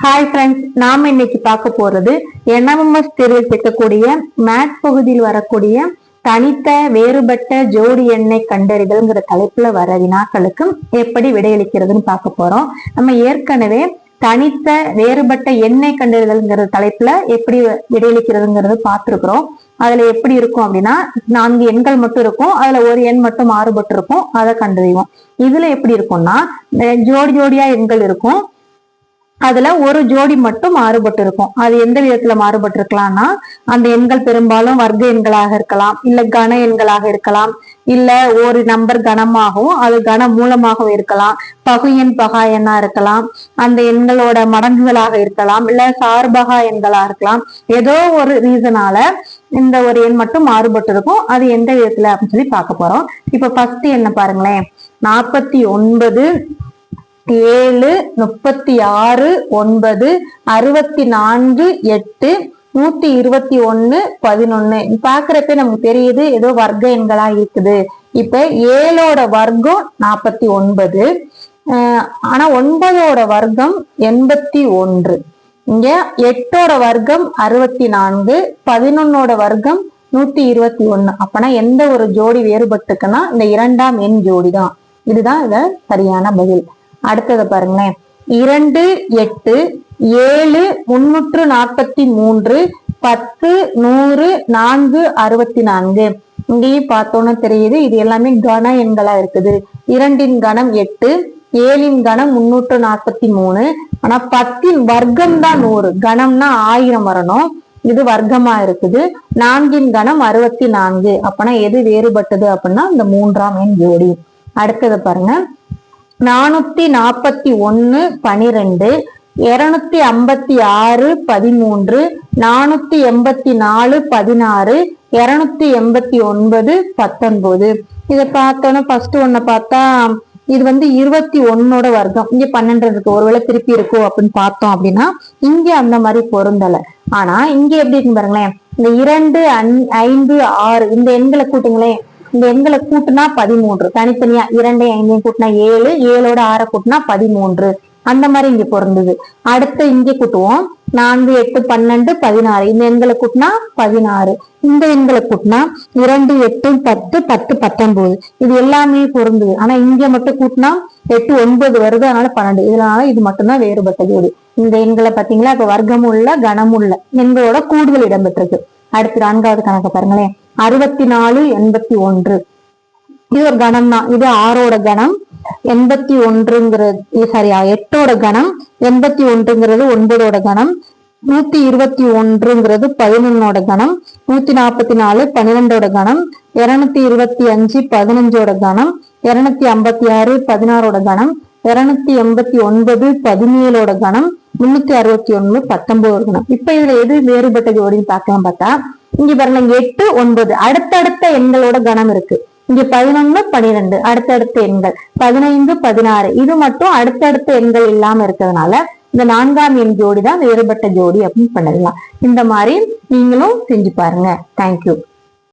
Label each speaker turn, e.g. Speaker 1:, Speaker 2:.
Speaker 1: Hi friends, நாம இன்னைக்கு பார்க்க போறது என்எம்எஸ் தேர்வில் கேட்கக்கூடிய மேத் பகுதியில் வரக்கூடிய தனித்த வேறுபட்ட ஜோடி எண்ணை கண்டறிதல்ங்கிற தலைப்புல வர வினாக்களுக்கு எப்படி விடையளிக்கிறதுன்னு பார்க்க போறோம். நம்ம ஏற்கனவே தனித்த வேறுபட்ட எண்ணை கண்டறிதல்ங்கிற தலைப்புல எப்படி விடையளிக்கிறதுங்கிறது பார்த்திருக்கிறோம். அதுல எப்படி இருக்கும் அப்படின்னா 4 எண்கள் மட்டும் இருக்கும், அதுல ஒரு எண் மட்டும் மாறுபட்டு இருக்கும், அதை கண்டறிவோம். இதுல எப்படி இருக்கும்னா ஜோடி ஜோடியா எண்கள் இருக்கும், அதுல ஒரு ஜோடி மட்டும் மாறுபட்டு இருக்கும். அது எந்த விதத்துல மாறுபட்டு இருக்கலாம்னா அந்த எண்கள் பெரும்பாலும் வர்க்க எண்களாக இருக்கலாம், இல்ல கன எண்களாக இருக்கலாம், இல்ல ஒரு நம்பர் கனமாகவும் அது கன மூலமாகவும் இருக்கலாம், பகு எண் பகா எண்ணா இருக்கலாம், அந்த எண்களோட மடங்குகளாக இருக்கலாம், இல்ல சார்பகா எண்களா இருக்கலாம். ஏதோ ஒரு ரீசனால இந்த ஒரு எண் மட்டும் மாறுபட்டு இருக்கும். அது எந்த விதத்துல அப்படின்னு சொல்லி பார்க்க போறோம். இப்ப ஃபர்ஸ்ட் என்ன பாருங்களேன், 49 7 36 9 64 8 121 11 பாக்குறப்ப நமக்கு தெரியுது ஏதோ வர்க்க எண்களா இருக்குது. இப்ப 7ஓட வர்க்கம் 49, ஆனா 9ஓட வர்க்கம் 81, இங்க 8ஓட வர்க்கம் 64, 11ஓட வர்க்கம் 121. அப்பனா எந்த ஒரு ஜோடி வேறுபட்டுக்குன்னா இந்த இரண்டாம் எண் ஜோடி தான். இதுதான் இத சரியான பதில். அடுத்தது பாருங்களேன், 2 8 7 343 10 100 4 64. இங்கேயும் பார்த்தோன்னு தெரியுது இது எல்லாமே கன எண்களா இருக்குது. 2இன் கணம் 8, 7இன் கணம் 343. ஆனா 10இன் வர்க்கம் தான் 100, கணம்னா 1000 வரணும், இது வர்க்கமா இருக்குது. 4இன் கணம் 64. அப்பனா எது வேறுபட்டது அப்படின்னா இந்த மூன்றாம் எண் ஜோடி. அடுத்தது பாருங்க, 441 12, 256 13, 484 16, 289 19. இதை பார்த்தோன்னா ஃபர்ஸ்ட் ஒன்ன பார்த்தா இது 21ஓட வர்க்கம், இங்க 12 இருக்கு, ஒருவேளை திருப்பி இருக்கும் அப்படின்னு பார்த்தோம் அப்படின்னா இங்க அந்த மாதிரி பொருந்தல. ஆனா இங்க எப்படி இருக்கு பாருங்களேன், இந்த 2 5 6 இந்த எண்களை கூட்டுங்களேன், இந்த எண்களை கூட்டினா 13, தனித்தனியா 2 5 கூட்டினா 7, 7ஓட 6 கூட்டினா 13, அந்த மாதிரி இங்க பொருந்தது. அடுத்து இங்க கூட்டுவோம், 4 8 12 16, இந்த எண்களை கூட்டினா 16, இந்த எண்களை கூட்டினா 2 8 10 10 19, இது எல்லாமே பொருந்தது. ஆனா இங்க மட்டும் கூட்டினா 8 9 வருது, அதனால 12. இதனால இது மட்டும்தான் வேறுபட்ட ஜோடி. இந்த எண்களை பாத்தீங்களா, இப்ப வர்க்கமுள்ள கனமுள்ள எண்களோட கூடுதல் இடம்பெற்றிருக்கு. அடுத்து 4வது கணக்கு பாருங்களேன், 64 81. இது ஒரு கணம் தான், இது 6ஓட கணம், 81ங்கிறது சாரி 8ஓட கணம், 81ங்கிறது 9ஓட கணம், 121ங்கிறது 11ஓட கணம், 144 12ஓட கணம், 225 15ஓட கணம், 256 16ஓட கணம், 289 17ஓட கணம், 361 19 கணம். இப்ப இதுல எது வேறுபட்ட ஜோடின்னு பார்க்கலாம். பார்த்தா இங்க பாருங்க 8 9 அடுத்தடுத்த எண்களோட கணம் இருக்கு. இங்க 11 12 அடுத்தடுத்த எண்கள், 15 16 இது மட்டும் அடுத்தடுத்த எண்கள் இல்லாம இருக்கிறதுனால இந்த 4ஆம் எண் ஜோடி தான் வேறுபட்ட ஜோடி அப்படின்னு பண்ணிடலாம். இந்த மாதிரி நீங்களும் செஞ்சு பாருங்க. தேங்க்யூ.